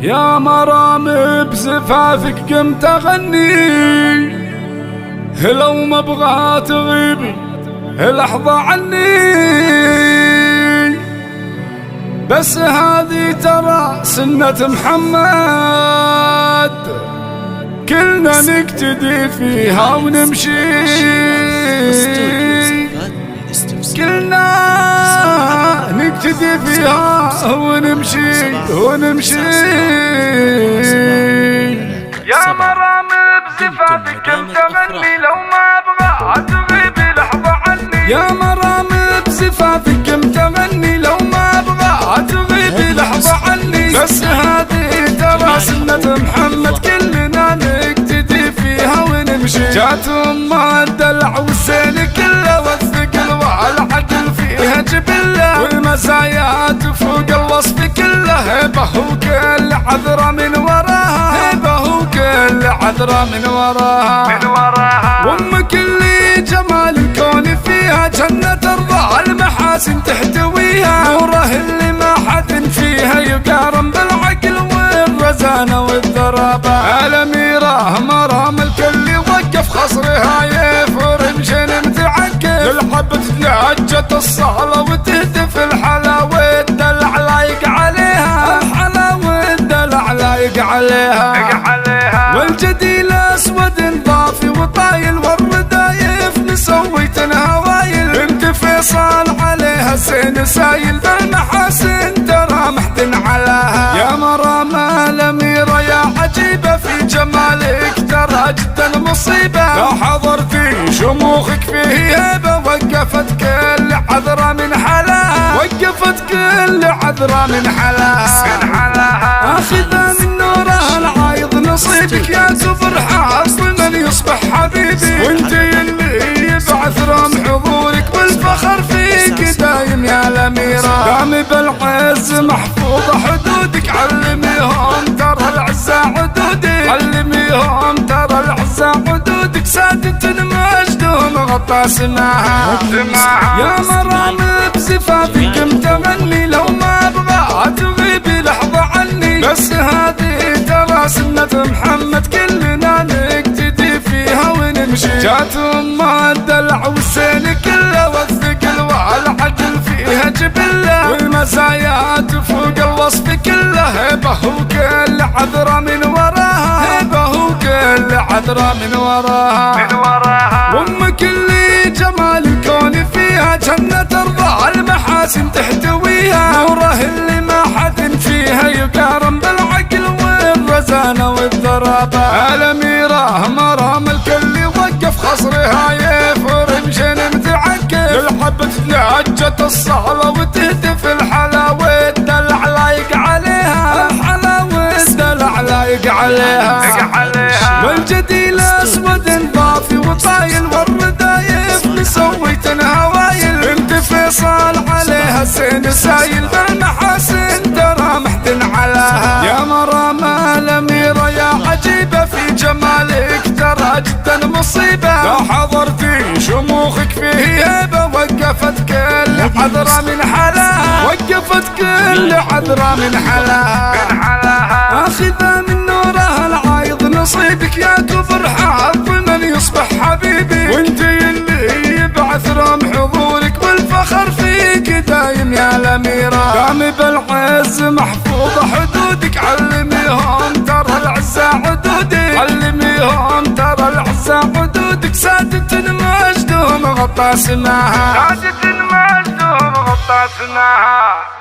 يا مرام بزفافك قمت اغني، لو ما ابغى تغيبي لحظة عني، بس هذه ترى سنة محمد كلنا نقتدي فيها ونمشي، كلنا نقتدي فيها ونمشي يا مرام بزفافك كنت اغني، لو ما ابغى تغيبي لحظة عني، يا مرام بزفافك كنت اغني، لو ما ابغى تغيبي لحظة عني، بس هذه ترى سنة محمد كلنا نقتدي فيها ونمشي. جات ام الدلع والزين كله والثقل والعدل فيها جبله، والمزايا تفوق الوصف كله، هبه وكل عذرة من وراها، هبه وكل عذرة من وراها، وام كل جمال الكون فيها جنة ترضى المحاسن تحتويها، نوره اللي ما حد فيها يقارن بالعقل والرزانة والذرابة. الأميرة مرام الكل وقف خصرها يفرم متعكف، الحبة لهجة الصالة وتهتف الحلاوة الدلع لايق عليها، الحلاوة الدلع لايق عليها، والجديل اسود ضافي وطايل والردايف مسويت هوايل، بنت فيصل عليها الزين سايل بالمحاسن ترى محتن علاها. يا مرام الأميرة يا عجيبة في جمالك ترى جدا مصيبة، لو حضرتي شموخك فيه هيبة وقفت كل عذرة من حلاها، وقفت كل عذرة من حلاها، آخذة من نورها العايض نصيبك يا كبر حظ من يصبح حبيبي، وانت اللي يبعث رم حضورك والفخر فيك دايم يا الأميرة، دام بالعز محفوظة حدودك، علميهم ترى العزة عدودك، علميهم ترى العزة عدودك، سادة مجدهم غطى سماها. يا مرام بزفافك كنت اغني، لو ما ابغى تغيبي لحظة عني، بس هذه ترى سنة محمد كلنا نقتدي فيها ونمشي. جات ام الدلع والزين كله والثقل والعدل فيها جبله، والمزايا تفوق الوصف كله، هبه وكل عذرة من وراها، هبه وكل عذرة من وراها، وام كل جمال الكون فيها جنة ترضى المحاسن تحتويها، نوره اللي ما حد فيها يقارن بالعقل والرزانة والذرابة. الأميرة مرام الكل وقف خصرها يفرم متعكف، الحبة لهجة الصالة وتهتف الحلاوة الدلع لايق عليها، الحلاوة الدلع لايق عليها، والجديل اسود ضافي وطايل والردايف مسويت هوايل، بنت فيصل عليها الزين سايل بالمحاسن ترى محتن علاها. يا مرام الأميرة يا عجيبة في جمالك ترى جدا مصيبة، لو حضرتي شموخك فيه هيبة وقفت كل عذرة من حلاها، وقفت كل عذرة من حلاها، آخذة من نورها العايض نصيبك يا كبر حظ من يصبح حبيبي، وانت اللي يبعث رم حضورك والفخر فيك دايم يا الأميرة، دام بالعز محفوظة حدودك، علميهم ترى العزة عدودك، علميهم ترى العزة عدودك، سادة مجدهم غطى سماها، سادة مجدهم غطى سماها.